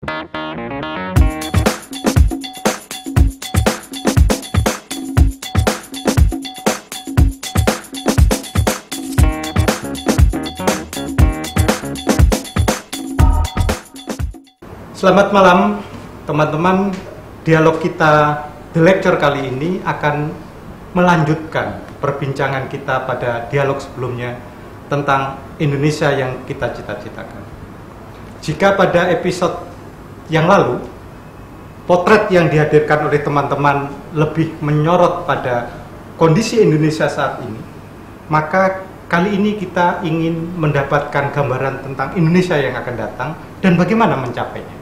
Selamat malam teman-teman. Dialog kita The Lecture kali ini akan melanjutkan perbincangan kita pada dialog sebelumnya tentang Indonesia yang kita cita-citakan. Jika pada episode yang lalu potret yang dihadirkan oleh teman-teman lebih menyorot pada kondisi Indonesia saat ini, maka kali ini kita ingin mendapatkan gambaran tentang Indonesia yang akan datang dan bagaimana mencapainya.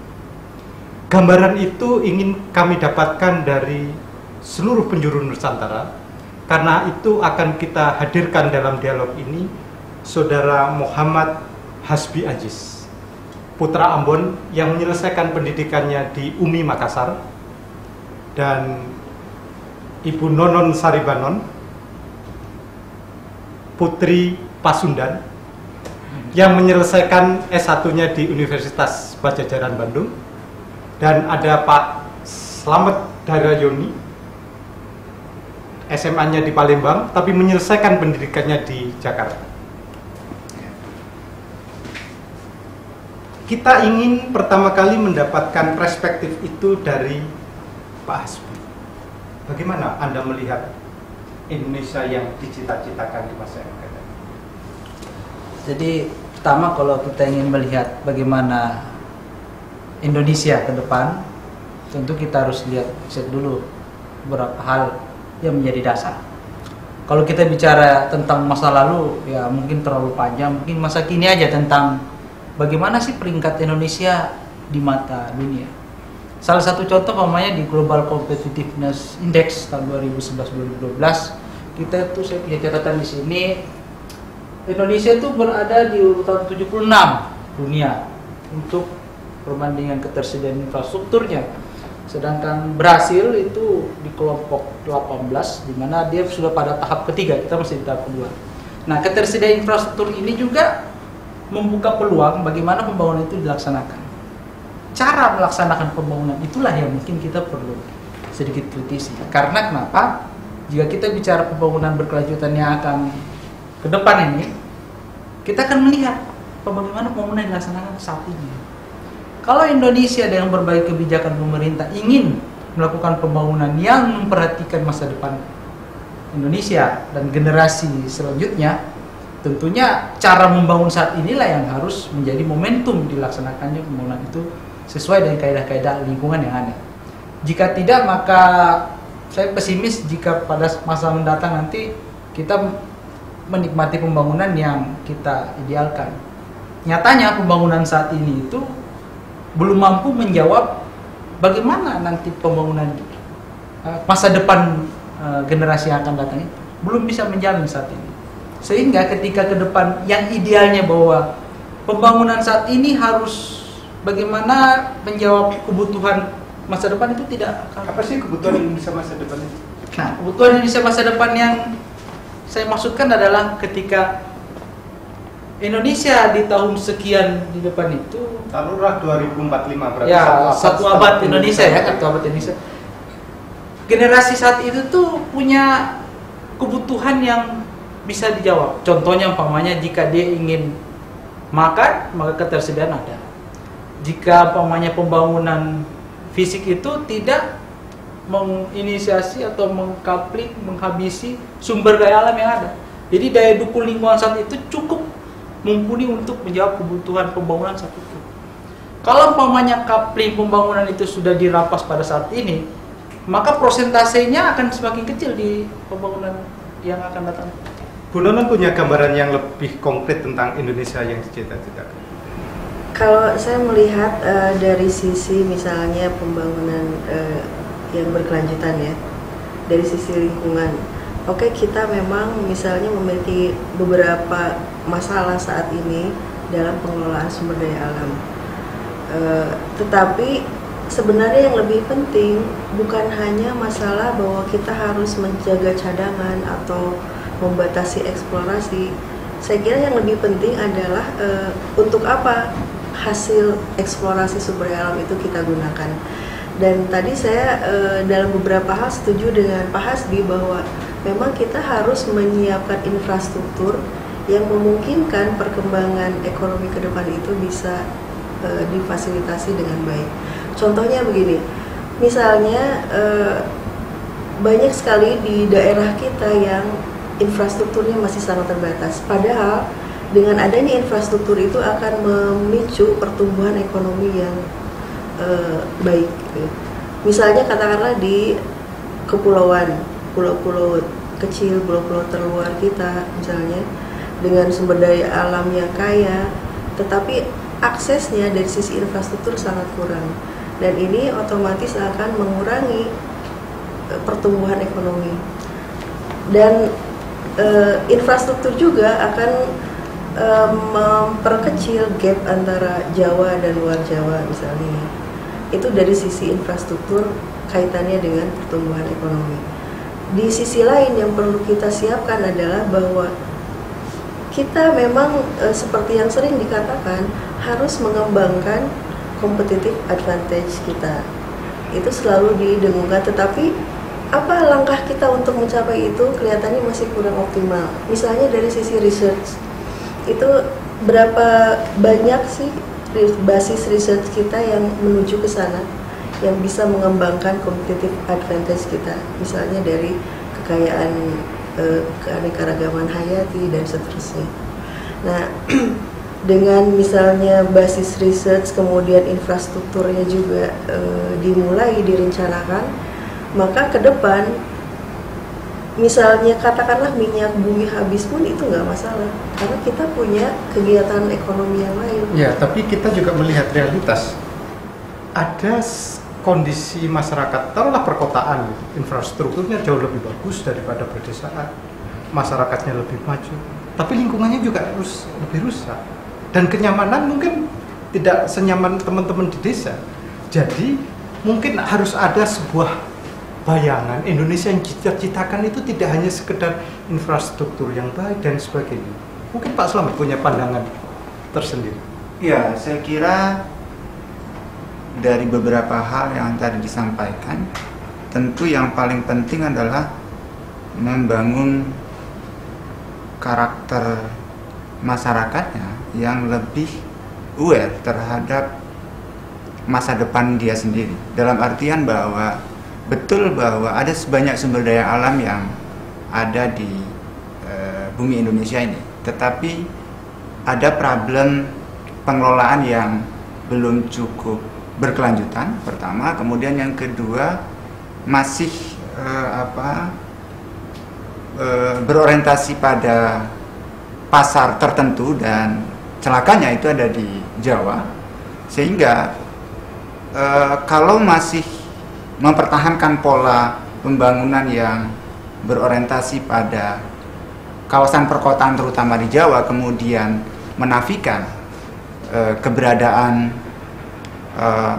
Gambaran itu ingin kami dapatkan dari seluruh penjuru Nusantara. Karena itu akan kita hadirkan dalam dialog ini Saudara Muhammad Hasbi Aziz, putra Ambon yang menyelesaikan pendidikannya di UMI Makassar, dan Ibu Nonon Saribanon, putri Pasundan yang menyelesaikan S1-nya di Universitas Padjadjaran Bandung. Dan ada Pak Slamet Darayoni, SMA-nya di Palembang, tapi menyelesaikan pendidikannya di Jakarta. Kita ingin pertama kali mendapatkan perspektif itu dari Pak Hasbi. Bagaimana Anda melihat Indonesia yang dicita-citakan di masa yang akan datang? Jadi pertama kalau kita ingin melihat bagaimana Indonesia ke depan, tentu kita harus cek dulu beberapa hal yang menjadi dasar. Kalau kita bicara tentang masa lalu, ya mungkin terlalu panjang, mungkin masa kini aja tentang bagaimana sih peringkat Indonesia di mata dunia. Salah satu contoh namanya di Global Competitiveness Index tahun 2011-2012, kita tuh saya punya catatan di sini, Indonesia itu berada di urutan 76 dunia untuk perbandingan ketersediaan infrastrukturnya. Sedangkan Brasil itu di kelompok 18, di mana dia sudah pada tahap ketiga, kita masih di tahap kedua. Nah, ketersediaan infrastruktur ini juga membuka peluang bagaimana pembangunan itu dilaksanakan. Cara melaksanakan pembangunan itulah yang mungkin kita perlu sedikit kritisi. Karena kenapa? Jika kita bicara pembangunan berkelanjutan yang akan ke depan ini, kita akan melihat bagaimana pembangunan yang dilaksanakan saat ini. Kalau Indonesia dengan berbagai kebijakan pemerintah ingin melakukan pembangunan yang memperhatikan masa depan Indonesia dan generasi selanjutnya, tentunya cara membangun saat inilah yang harus menjadi momentum dilaksanakannya pembangunan itu sesuai dengan kaidah-kaidah lingkungan yang ada. Jika tidak, maka saya pesimis jika pada masa mendatang nanti kita menikmati pembangunan yang kita idealkan. Nyatanya pembangunan saat ini itu belum mampu menjawab bagaimana nanti pembangunan masa depan generasi yang akan datang itu belum bisa menjamin saat ini. Sehingga ketika ke depan yang idealnya bahwa pembangunan saat ini harus bagaimana menjawab kebutuhan masa depan itu tidak akan. Apa sih kebutuhan Indonesia masa depan itu? Nah, kebutuhan Indonesia masa depan yang saya maksudkan adalah ketika Indonesia di tahun sekian di depan itu, taruhlah 2045 berarti ya satu abad Indonesia ya, satu abad Indonesia. Generasi saat itu tuh punya kebutuhan yang bisa dijawab. Contohnya umpamanya jika dia ingin makan, maka ketersediaan ada. Jika umpamanya pembangunan fisik itu tidak menginisiasi atau mengkapling, menghabisi sumber daya alam yang ada. Jadi daya dukung lingkungan saat itu cukup mumpuni untuk menjawab kebutuhan pembangunan saat itu. Kalau umpamanya coupling pembangunan itu sudah dirampas pada saat ini, maka prosentasenya akan semakin kecil di pembangunan yang akan datang. Bu Nonon punya gambaran yang lebih konkret tentang Indonesia yang dicita-citakan? Kalau saya melihat dari sisi misalnya pembangunan yang berkelanjutan ya, dari sisi lingkungan. Oke, kita memang misalnya memiliki beberapa masalah saat ini dalam pengelolaan sumber daya alam. Tetapi sebenarnya yang lebih penting bukan hanya masalah bahwa kita harus menjaga cadangan atau membatasi eksplorasi. Saya kira yang lebih penting adalah untuk apa hasil eksplorasi sumber daya alam itu kita gunakan. Dan tadi saya dalam beberapa hal setuju dengan Pak Hasbi bahwa memang kita harus menyiapkan infrastruktur yang memungkinkan perkembangan ekonomi ke depan itu bisa difasilitasi dengan baik. Contohnya begini, misalnya banyak sekali di daerah kita yang infrastrukturnya masih sangat terbatas. Padahal dengan adanya infrastruktur itu akan memicu pertumbuhan ekonomi yang baik. Misalnya katakanlah di kepulauan, pulau-pulau kecil, pulau-pulau terluar kita misalnya dengan sumber daya alam yang kaya, tetapi aksesnya dari sisi infrastruktur sangat kurang, dan ini otomatis akan mengurangi pertumbuhan ekonomi. Dan infrastruktur juga akan memperkecil gap antara Jawa dan luar Jawa misalnya. Itu dari sisi infrastruktur kaitannya dengan pertumbuhan ekonomi. Di sisi lain yang perlu kita siapkan adalah bahwa kita memang seperti yang sering dikatakan harus mengembangkan competitive advantage kita. Itu selalu didengungkan, tetapi apa langkah kita untuk mencapai itu kelihatannya masih kurang optimal. Misalnya dari sisi research, itu berapa banyak sih basis research kita yang menuju ke sana, yang bisa mengembangkan competitive advantage kita, misalnya dari kekayaan keanekaragaman hayati dan seterusnya. Nah, dengan misalnya basis research kemudian infrastrukturnya juga dimulai direncanakan, maka ke depan misalnya katakanlah minyak bumi habis pun itu nggak masalah, karena kita punya kegiatan ekonomi yang lain. Ya, tapi kita juga melihat realitas. Ada kondisi masyarakat, taruhlah perkotaan, infrastrukturnya jauh lebih bagus daripada pedesaan, masyarakatnya lebih maju, tapi lingkungannya juga harus lebih rusak. Dan kenyamanan mungkin tidak senyaman teman-teman di desa. Jadi mungkin harus ada sebuah bayangan Indonesia yang dicita-citakan itu tidak hanya sekedar infrastruktur yang baik dan sebagainya. Mungkin Pak Slamet punya pandangan tersendiri. Ya, saya kira dari beberapa hal yang tadi disampaikan, tentu yang paling penting adalah membangun karakter masyarakatnya yang lebih aware terhadap masa depan dia sendiri. Dalam artian bahwa betul bahwa ada sebanyak sumber daya alam yang ada di bumi Indonesia ini, tetapi ada problem pengelolaan yang belum cukup berkelanjutan, pertama. Kemudian yang kedua, masih berorientasi pada pasar tertentu, dan celakanya itu ada di Jawa, sehingga kalau masih mempertahankan pola pembangunan yang berorientasi pada kawasan perkotaan terutama di Jawa, kemudian menafikan keberadaan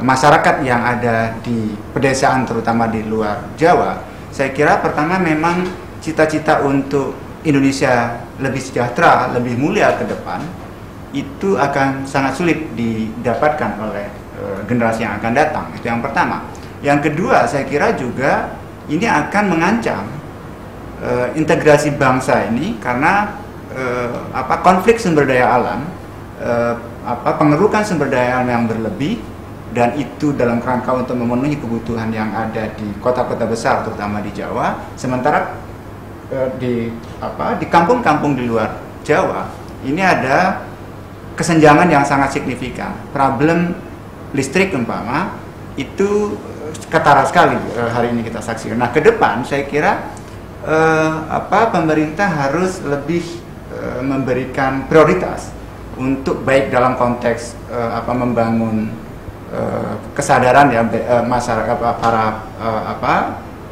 masyarakat yang ada di pedesaan terutama di luar Jawa, saya kira pertama memang cita-cita untuk Indonesia lebih sejahtera, lebih mulia ke depan itu akan sangat sulit didapatkan oleh generasi yang akan datang. Itu yang pertama. Yang kedua, saya kira juga ini akan mengancam integrasi bangsa ini, karena konflik sumber daya alam, pengerukan sumber daya alam yang berlebih, dan itu dalam kerangka untuk memenuhi kebutuhan yang ada di kota-kota besar terutama di Jawa, sementara di kampung-kampung di luar Jawa ini ada kesenjangan yang sangat signifikan. Problem listrik umpama itu ketara sekali hari ini kita saksikan. Nah, ke depan saya kira pemerintah harus lebih memberikan prioritas untuk baik dalam konteks membangun kesadaran ya masyarakat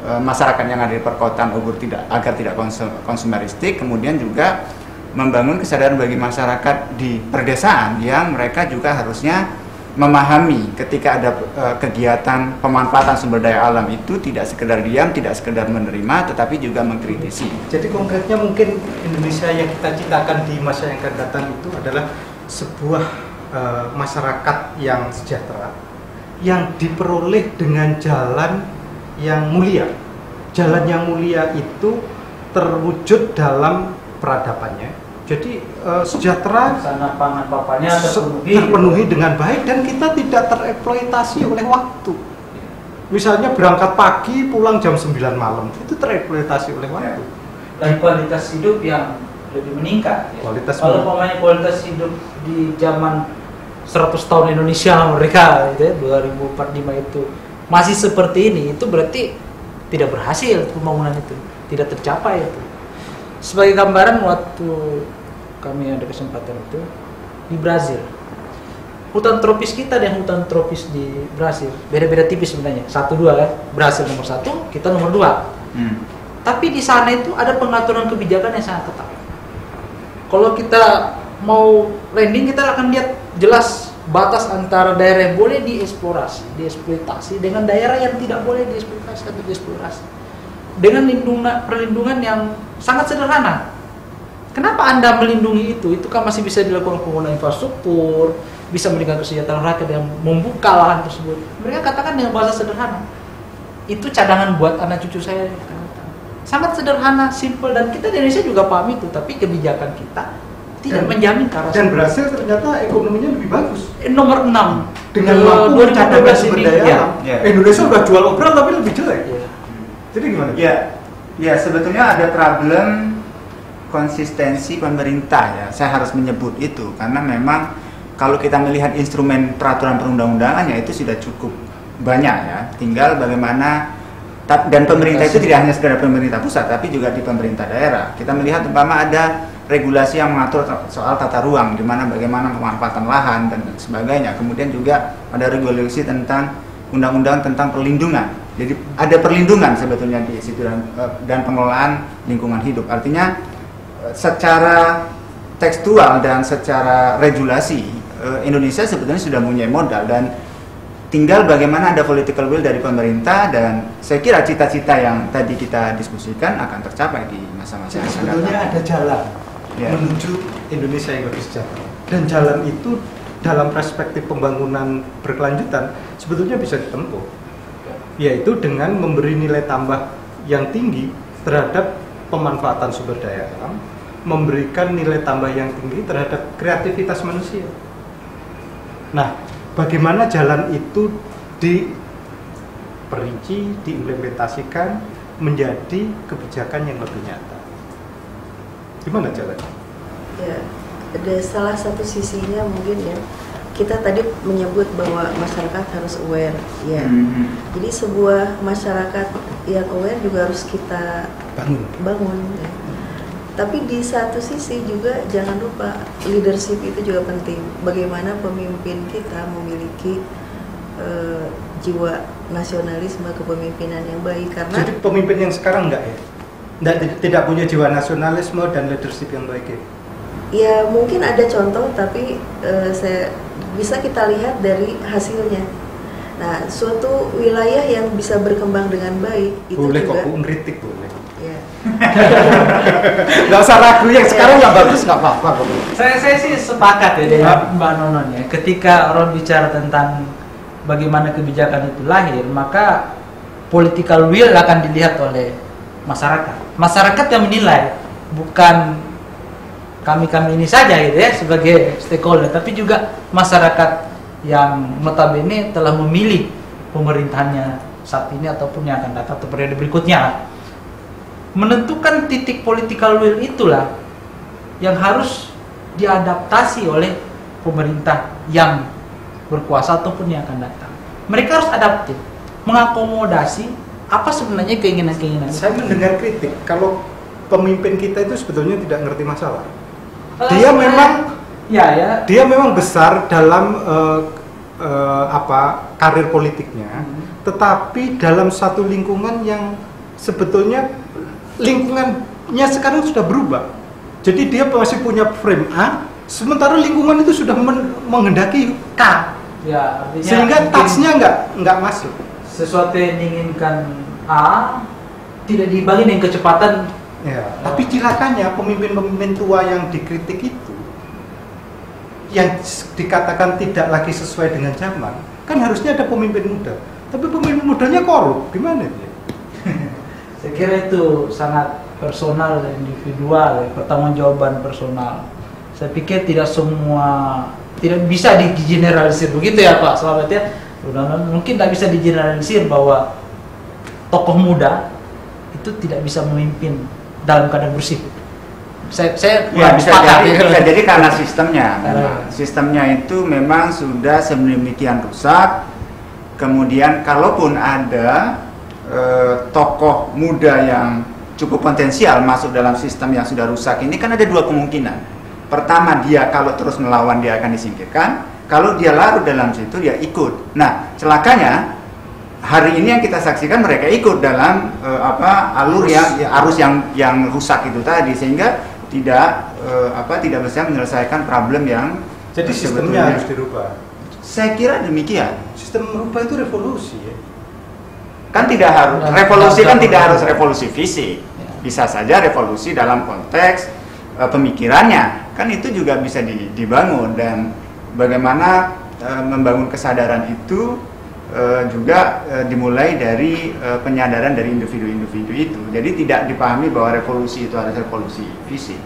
masyarakat yang ada di perkotaan agar tidak konsumeristik, kemudian juga membangun kesadaran bagi masyarakat di perdesaan yang mereka juga harusnya memahami ketika ada kegiatan pemanfaatan sumber daya alam itu tidak sekedar diam, tidak sekedar menerima, tetapi juga mengkritisi. Jadi konkretnya mungkin Indonesia yang kita citakan di masa yang akan datang itu adalah sebuah masyarakat yang sejahtera, yang diperoleh dengan jalan yang mulia. Jalan yang mulia itu terwujud dalam peradabannya. Jadi sejahtera Sana pangan papannya terpenuhi dengan baik dan kita tidak tereksploitasi oleh waktu. Misalnya berangkat pagi pulang jam 9 malam, itu tereksploitasi oleh waktu. Dan kualitas hidup yang lebih meningkat. Kalau kualitas hidup di zaman 100 tahun Indonesia mereka gitu ya, 2045 itu masih seperti ini, itu berarti tidak berhasil pembangunan itu, tidak tercapai itu. Sebagai gambaran, waktu kami ada kesempatan itu di Brazil, hutan tropis kita dan hutan tropis di Brazil beda-beda tipis sebenarnya, 1-2 kan, Brazil nomor 1, kita nomor 2. Tapi di sana itu ada pengaturan kebijakan yang sangat ketat. Kalau kita mau landing, kita akan lihat jelas batas antara daerah yang boleh dieksploitasi dengan daerah yang tidak boleh dieksploitasi atau dieksplorasi. Dengan perlindungan yang sangat sederhana. Kenapa Anda melindungi itu? Itu kan masih bisa dilakukan pembangunan infrastruktur, bisa meningkatkan kesejahteraan rakyat yang membuka lahan tersebut. Mereka katakan dengan bahasa sederhana. Itu cadangan buat anak cucu saya. Sangat sederhana, simple, dan kita di Indonesia juga paham itu, tapi kebijakan kita tidak menjamin ke arah dan Brasil ternyata ekonominya lebih bagus. Nomor 6 dengan mampu mencatatkan sumber daya alam. Ya. Indonesia udah jual obral tapi lebih jelek. Ya. Jadi gimana? Ya sebetulnya ada problem konsistensi pemerintah ya. Saya harus menyebut itu karena memang kalau kita melihat instrumen peraturan perundang-undangan ya itu sudah cukup banyak ya. Tinggal bagaimana, dan pemerintah itu tidak hanya sekedar pemerintah pusat tapi juga di pemerintah daerah. Kita melihat umpama ada regulasi yang mengatur soal tata ruang, di mana bagaimana pemanfaatan lahan dan sebagainya. Kemudian juga ada regulasi tentang undang-undang tentang perlindungan. Jadi ada perlindungan sebetulnya di situ dan pengelolaan lingkungan hidup. Artinya secara tekstual dan secara regulasi Indonesia sebetulnya sudah punya modal dan tinggal bagaimana ada political will dari pemerintah, dan saya kira cita-cita yang tadi kita diskusikan akan tercapai di masa-masa yang akan datang. Sebetulnya ada jalan menuju Indonesia yang lebih sejahtera, dan jalan itu dalam perspektif pembangunan berkelanjutan sebetulnya bisa ditempuh, yaitu dengan memberi nilai tambah yang tinggi terhadap pemanfaatan sumber daya alam, memberikan nilai tambah yang tinggi terhadap kreativitas manusia. Nah, bagaimana jalan itu diperinci, diimplementasikan menjadi kebijakan yang lebih nyata? Gimana jalannya? Ya, ada salah satu sisinya mungkin ya. Kita tadi menyebut bahwa masyarakat harus aware, ya. Jadi sebuah masyarakat yang aware juga harus kita bangun. Ya. Tapi di satu sisi juga jangan lupa leadership itu juga penting. Bagaimana pemimpin kita memiliki jiwa nasionalisme, kepemimpinan yang baik. Karena jadi pemimpin yang sekarang enggak ya? Tidak punya jiwa nasionalisme dan leadership yang baik ya? Ya mungkin ada contoh, tapi bisa kita lihat dari hasilnya. Nah, suatu wilayah yang bisa berkembang dengan baik itu boleh juga. Boleh kok, ngeritik boleh. Ya. Nggak usah ragu, yang sekarang nggak bagus nggak apa-apa. Saya sih sepakat ya dengan Mbak Nonon ya. Ketika orang bicara tentang bagaimana kebijakan itu lahir, maka political will akan dilihat oleh masyarakat. Masyarakat yang menilai, bukan kami ini saja gitu ya sebagai stakeholder, tapi juga masyarakat yang notabene telah memilih pemerintahannya saat ini ataupun yang akan datang atau periode berikutnya. Menentukan titik political will itulah yang harus diadaptasi oleh pemerintah yang berkuasa ataupun yang akan datang. Mereka harus adaptif, mengakomodasi apa sebenarnya keinginan-keinginan. Saya mendengar kritik kalau pemimpin kita itu sebetulnya tidak ngerti masalah. Dia memang besar dalam karir politiknya, tetapi dalam satu lingkungan yang sebetulnya lingkungannya sekarang sudah berubah. Jadi dia masih punya frame A, sementara lingkungan itu sudah menghendaki K. Ya, artinya sehingga touch-nya nggak masuk. Sesuatu yang diinginkan A tidak dibagi dengan kecepatan. Ya, tapi cilakanya pemimpin-pemimpin tua yang dikritik itu yang dikatakan tidak lagi sesuai dengan zaman, kan harusnya ada pemimpin muda. Tapi pemimpin mudanya korup, gimana dia? Saya kira itu sangat personal dan individual, pertanggungjawaban personal. Saya pikir tidak bisa digeneralisir begitu ya Pak Slamet ya. Mungkin tidak bisa digeneralisir bahwa tokoh muda itu tidak bisa memimpin dalam keadaan bersih. Saya bisa jadi karena sistemnya itu memang sudah sedemikian rusak. Kemudian kalaupun ada tokoh muda yang cukup potensial masuk dalam sistem yang sudah rusak ini, kan ada dua kemungkinan. Pertama, dia kalau terus melawan dia akan disingkirkan. Kalau dia larut dalam situ dia ikut. Nah, celakanya hari ini yang kita saksikan mereka ikut dalam arus yang rusak itu tadi, sehingga tidak bisa menyelesaikan problem yang jadi sistemnya harus dirubah. Saya kira demikian. Sistem merubah itu revolusi ya. Kan tidak harus tidak harus revolusi fisik. Bisa saja revolusi dalam konteks pemikirannya. Kan itu juga bisa dibangun, dan bagaimana membangun kesadaran itu juga dimulai dari penyadaran dari individu-individu itu. Jadi tidak dipahami bahwa revolusi itu harus revolusi fisik.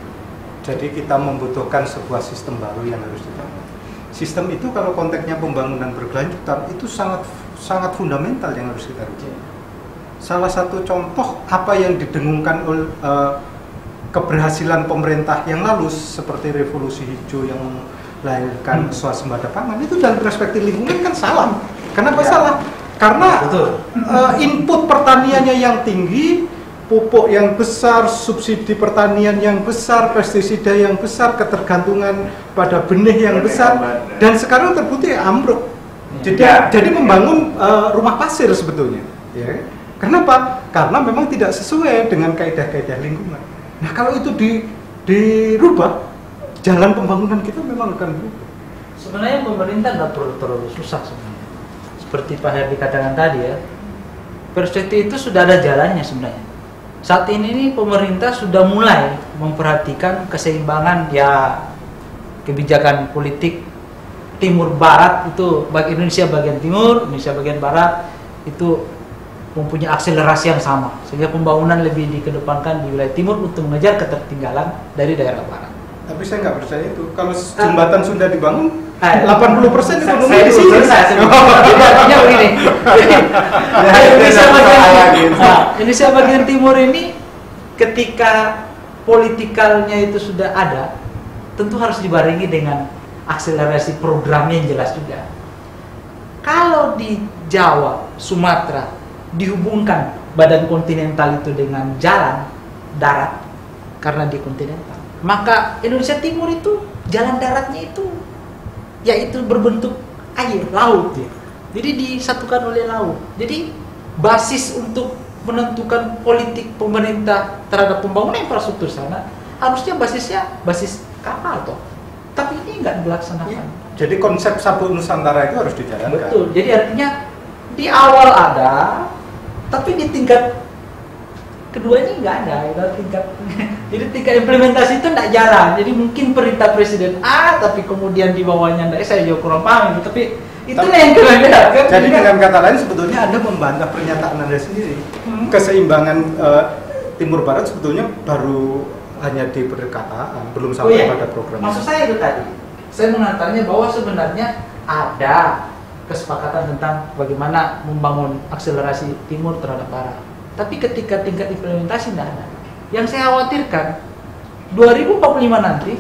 Jadi kita membutuhkan sebuah sistem baru yang harus dibangun. Sistem itu kalau konteksnya pembangunan berkelanjutan itu sangat fundamental yang harus kita rujuk. Salah satu contoh apa yang didengungkan oleh keberhasilan pemerintah yang lalu seperti revolusi hijau yang melahirkan swasembada pangan itu dalam perspektif lingkungan kan salah. Kenapa salah? Karena input pertaniannya yang tinggi, pupuk yang besar, subsidi pertanian yang besar, pestisida yang besar, ketergantungan pada benih yang besar, dan sekarang terbukti ambruk. Jadi membangun rumah pasir sebetulnya. Ya. Kenapa? Karena memang tidak sesuai dengan kaidah-kaidah lingkungan. Nah kalau itu dirubah, jalan pembangunan kita memang akan berubah. Sebenarnya pemerintah nggak perlu terlalu susah sebenarnya. Seperti Pak Herdi katakan tadi ya, perspektif itu sudah ada jalannya sebenarnya. Saat ini pemerintah sudah mulai memperhatikan keseimbangan ya kebijakan politik timur barat itu, bagi Indonesia bagian timur, Indonesia bagian barat itu mempunyai akselerasi yang sama, sehingga pembangunan lebih dikedepankan di wilayah timur untuk mengejar ketertinggalan dari daerah barat. Tapi saya nggak percaya itu. Kalau jembatan sudah dibangun, 80% ekonomi di sini. Artinya begini. Indonesia bagian timur ini ketika politikalnya itu sudah ada, tentu harus dibarengi dengan akselerasi programnya yang jelas juga. Kalau di Jawa, Sumatera dihubungkan badan kontinental itu dengan jalan darat karena di kontinental, maka Indonesia Timur itu jalan daratnya itu yaitu berbentuk air, laut ya. Jadi disatukan oleh laut. Jadi basis untuk menentukan politik pemerintah terhadap pembangunan infrastruktur sana harusnya basis kapal toh. Tapi ini nggak dilaksanakan. Ya. Jadi konsep Sabuk Nusantara itu harus dijalankan. Betul. Jadi artinya di awal ada, tapi di tingkat kedua ini nggak ada. Jadi tingkat implementasi itu nggak jalan. Jadi mungkin perintah Presiden A, tapi kemudian di bawahnya nggak. Saya juga kurang paham. Tapi itulah yang keren. Jadi dengan kata lain sebetulnya Anda membantah pernyataan Anda sendiri. Keseimbangan Timur Barat sebetulnya baru hanya di perkataan, belum sampai pada program. Maksud saya itu tadi, saya mengantarnya bahwa sebenarnya ada kesepakatan tentang bagaimana membangun akselerasi timur terhadap barat. Tapi ketika tingkat implementasi tidak ada. Yang saya khawatirkan 2045 nanti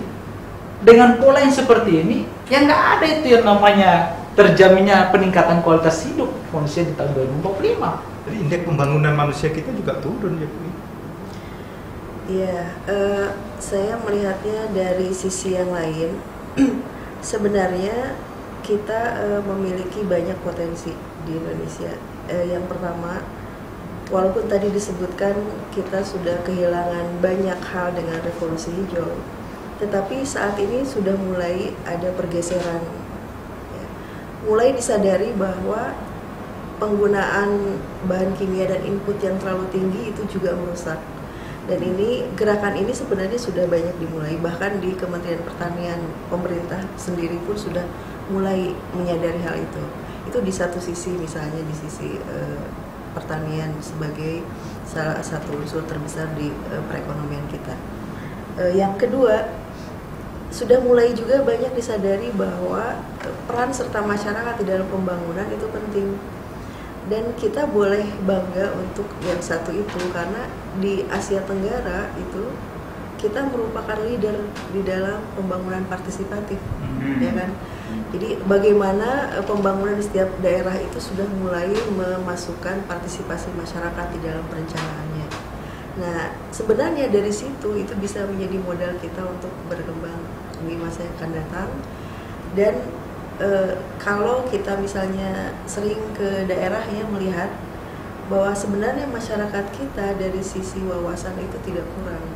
dengan pola yang seperti ini, yang nggak ada itu yang namanya terjaminnya peningkatan kualitas hidup manusia di tahun 2045. Jadi indeks pembangunan manusia kita juga turun ya Bu. Iya, saya melihatnya dari sisi yang lain. Sebenarnya kita memiliki banyak potensi di Indonesia. Yang pertama, walaupun tadi disebutkan kita sudah kehilangan banyak hal dengan revolusi hijau, tetapi saat ini sudah mulai ada pergeseran. Ya. Mulai disadari bahwa penggunaan bahan kimia dan input yang terlalu tinggi itu juga merusak. Dan ini gerakan ini sebenarnya sudah banyak dimulai, bahkan di Kementerian Pertanian pemerintah sendiri pun sudah mulai menyadari hal itu. Itu di satu sisi, misalnya di sisi pertanian sebagai salah satu unsur terbesar di perekonomian kita. Yang kedua, sudah mulai juga banyak disadari bahwa peran serta masyarakat di dalam pembangunan itu penting. Dan kita boleh bangga untuk yang satu itu, karena di Asia Tenggara itu kita merupakan leader di dalam pembangunan partisipatif, ya kan? Jadi bagaimana pembangunan di setiap daerah itu sudah mulai memasukkan partisipasi masyarakat di dalam perencanaannya. Nah, sebenarnya dari situ itu bisa menjadi modal kita untuk berkembang di masa yang akan datang. Dan kalau kita misalnya sering ke daerah ya, melihat bahwa sebenarnya masyarakat kita dari sisi wawasan itu tidak kurang.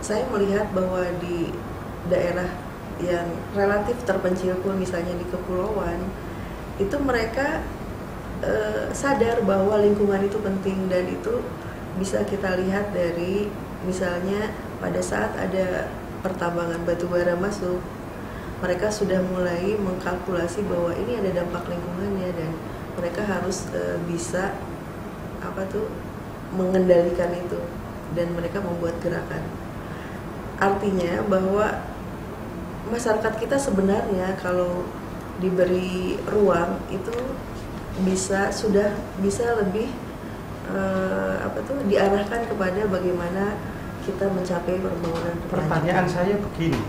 Saya melihat bahwa di daerah yang relatif terpencil pun, misalnya di kepulauan, itu mereka sadar bahwa lingkungan itu penting, dan itu bisa kita lihat dari misalnya pada saat ada pertambangan batu bara masuk, mereka sudah mulai mengkalkulasi bahwa ini ada dampak lingkungannya, dan mereka harus bisa mengendalikan itu, dan mereka membuat gerakan. Artinya bahwa masyarakat kita sebenarnya kalau diberi ruang itu sudah bisa lebih diarahkan kepada bagaimana kita mencapai pembangunan. Pertanyaan saya begini,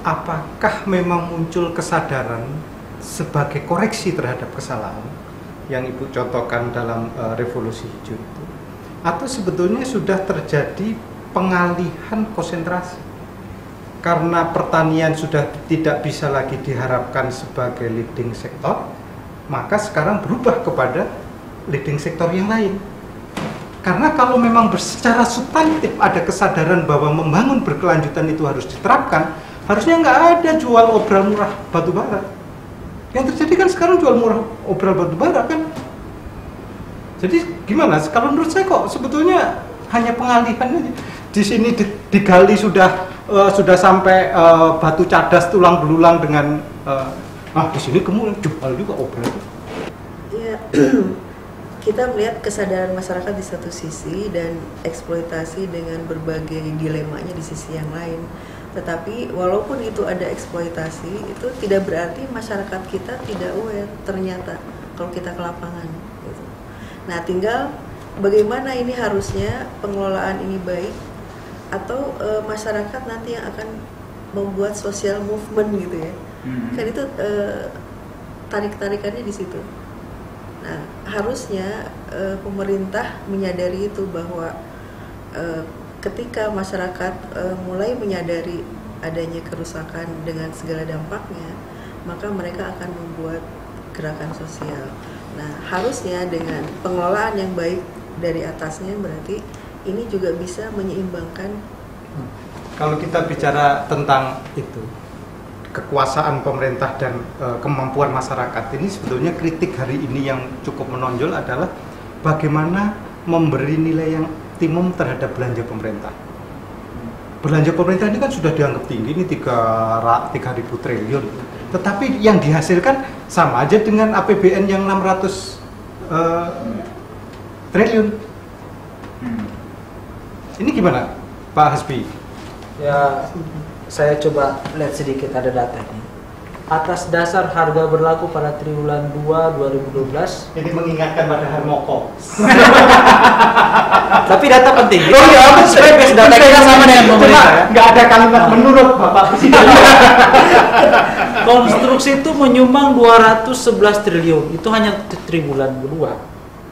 apakah memang muncul kesadaran sebagai koreksi terhadap kesalahan yang Ibu contohkan dalam revolusi hijau itu, atau sebetulnya sudah terjadi pengalihan konsentrasi karena pertanian sudah tidak bisa lagi diharapkan sebagai leading sektor, maka sekarang berubah kepada leading sektor yang lain? Karena kalau memang secara substantif ada kesadaran bahwa membangun berkelanjutan itu harus diterapkan, harusnya nggak ada jual obral murah batu bara. Yang terjadi kan sekarang jual murah obral batu bara kan. Jadi gimana? Kalau menurut saya kok sebetulnya hanya pengalihan aja. Di sini digali sudah sampai batu cadas tulang belulang dengan di sini kemudian jual juga obral itu. Ya, kita melihat kesadaran masyarakat di satu sisi dan eksploitasi dengan berbagai dilemanya di sisi yang lain. Tetapi walaupun itu ada eksploitasi, itu tidak berarti masyarakat kita tidak aware ternyata kalau kita ke lapangan. Gitu. Nah, tinggal bagaimana ini harusnya pengelolaan ini baik, atau masyarakat nanti yang akan membuat social movement gitu ya. Kan itu tarik-tarikannya di situ. Nah, harusnya pemerintah menyadari itu bahwa ketika masyarakat mulai menyadari adanya kerusakan dengan segala dampaknya, maka mereka akan membuat gerakan sosial. Nah, harusnya dengan pengelolaan yang baik dari atasnya, berarti ini juga bisa menyeimbangkan. Kalau kita bicara tentang itu, kekuasaan pemerintah dan kemampuan masyarakat, ini sebetulnya kritik hari ini yang cukup menonjol adalah bagaimana memberi nilai yang optimum terhadap belanja pemerintah. Belanja pemerintah ini kan sudah dianggap tinggi, ini 3.000 triliun. Tetapi yang dihasilkan sama aja dengan APBN yang 600 triliun. Ini gimana, Pak Hasbi? Ya, saya coba lihat sedikit, ada data ini. Atas dasar harga berlaku pada triwulan 2 2012. Ini mengingatkan pada Harmoko. Tapi data penting. Oh iya, supaya data kita sama dengan pemerintah. Nggak ada kalimat menurut Bapak Presiden. Konstruksi itu menyumbang 211 triliun. Itu hanya triwulan kedua.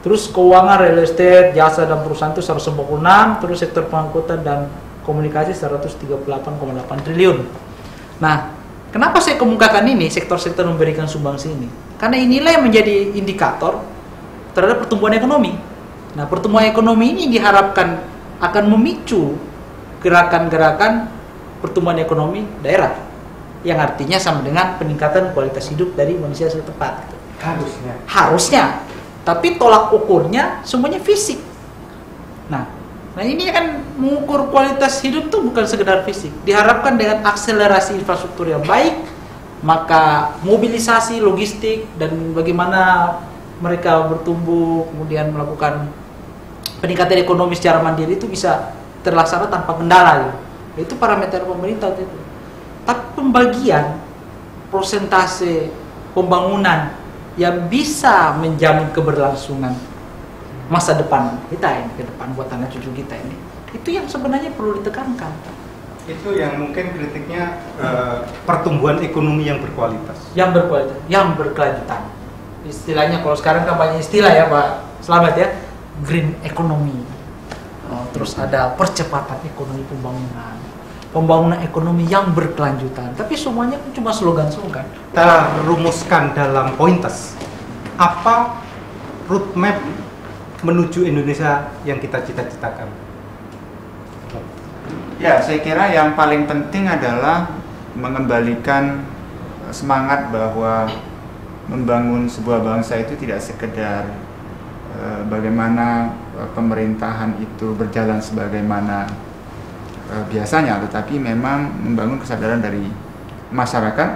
Terus keuangan, real estate, jasa dan perusahaan itu 146, terus sektor pengangkutan dan komunikasi 138,8 triliun. Nah, kenapa saya kemukakan ini, sektor-sektor memberikan sumbangsi ini? Karena inilah yang menjadi indikator terhadap pertumbuhan ekonomi. Nah, pertumbuhan ekonomi ini diharapkan akan memicu gerakan-gerakan pertumbuhan ekonomi daerah, yang artinya sama dengan peningkatan kualitas hidup dari manusia setempat. Harusnya. Tapi tolak ukurnya semuanya fisik. Nah, Nah ini kan mengukur kualitas hidup tuh bukan sekedar fisik. Diharapkan dengan akselerasi infrastruktur yang baik, maka mobilisasi logistik dan bagaimana mereka bertumbuh, kemudian melakukan peningkatan ekonomi secara mandiri itu bisa terlaksana tanpa kendala gitu. Itu parameter pemerintah itu. Tapi pembagian persentase pembangunan yang bisa menjamin keberlangsungan masa depan kita ini, ke depan buat anak cucu kita ini, itu yang sebenarnya perlu ditekankan. Itu yang mungkin kritiknya pertumbuhan ekonomi yang berkualitas. Yang berkualitas, yang berkelanjutan. Istilahnya kalau sekarang kan banyak istilah ya Pak Slamet ya, green economy. Terus ada percepatan ekonomi pembangunan ekonomi yang berkelanjutan. Tapi semuanya kan cuma slogan-slogan. Kita rumuskan dalam pointers. Apa roadmap menuju Indonesia yang kita cita-citakan? Ya, saya kira yang paling penting adalah mengembalikan semangat bahwa membangun sebuah bangsa itu tidak sekedar bagaimana pemerintahan itu berjalan sebagaimana biasanya, tetapi memang membangun kesadaran dari masyarakat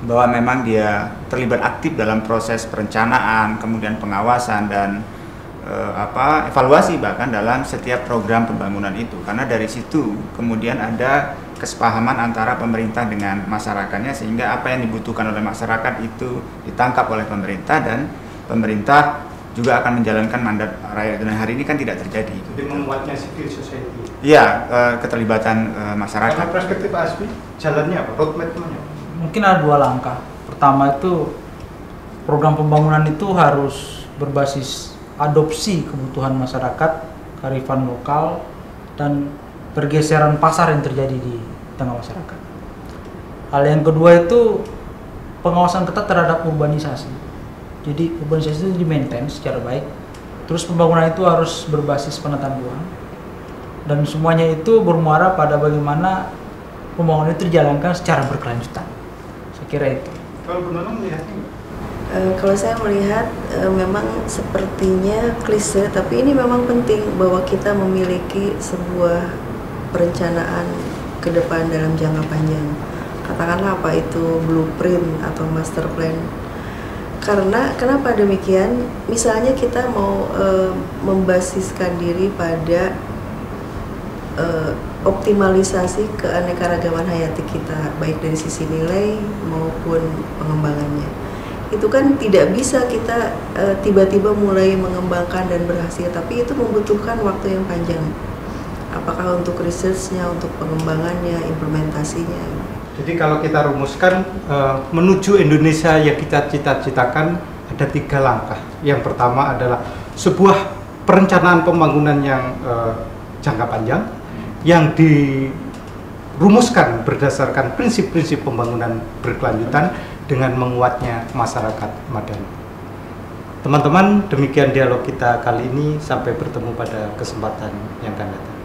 bahwa memang dia terlibat aktif dalam proses perencanaan, kemudian pengawasan dan evaluasi bahkan dalam setiap program pembangunan itu, karena dari situ kemudian ada kesepahaman antara pemerintah dengan masyarakatnya, sehingga apa yang dibutuhkan oleh masyarakat itu ditangkap oleh pemerintah dan pemerintah juga akan menjalankan mandat rakyat. Dan hari ini kan tidak terjadi. Jadi menguatnya civil society. Iya, keterlibatan masyarakat. Kalau perspektif Asmi, jalannya apa? Roadmap-nya? Mungkin ada dua langkah. Pertama itu program pembangunan itu harus berbasis adopsi kebutuhan masyarakat, kearifan lokal, dan pergeseran pasar yang terjadi di tengah masyarakat. Hal yang kedua itu pengawasan ketat terhadap urbanisasi. Jadi urbanisasi itu di-maintain secara baik. Terus pembangunan itu harus berbasis penataan ruang. Dan semuanya itu bermuara pada bagaimana pembangunan itu dijalankan secara berkelanjutan. Saya kira itu. Kalau Bu Nunung melihatnya? Kalau saya melihat memang sepertinya klise, tapi ini memang penting bahwa kita memiliki sebuah perencanaan ke depan dalam jangka panjang. Katakanlah apa itu blueprint atau master plan. Karena kenapa demikian? Misalnya kita mau membasiskan diri pada optimalisasi keanekaragaman hayati kita, baik dari sisi nilai maupun pengembangannya. Itu kan tidak bisa kita tiba-tiba mulai mengembangkan dan berhasil, tapi itu membutuhkan waktu yang panjang. Apakah untuk researchnya, untuk pengembangannya, implementasinya. Jadi kalau kita rumuskan menuju Indonesia yang kita cita-citakan ada 3 langkah. Yang pertama adalah sebuah perencanaan pembangunan yang jangka panjang yang dirumuskan berdasarkan prinsip-prinsip pembangunan berkelanjutan dengan menguatnya masyarakat madani. Teman-teman, demikian dialog kita kali ini. Sampai bertemu pada kesempatan yang akan datang.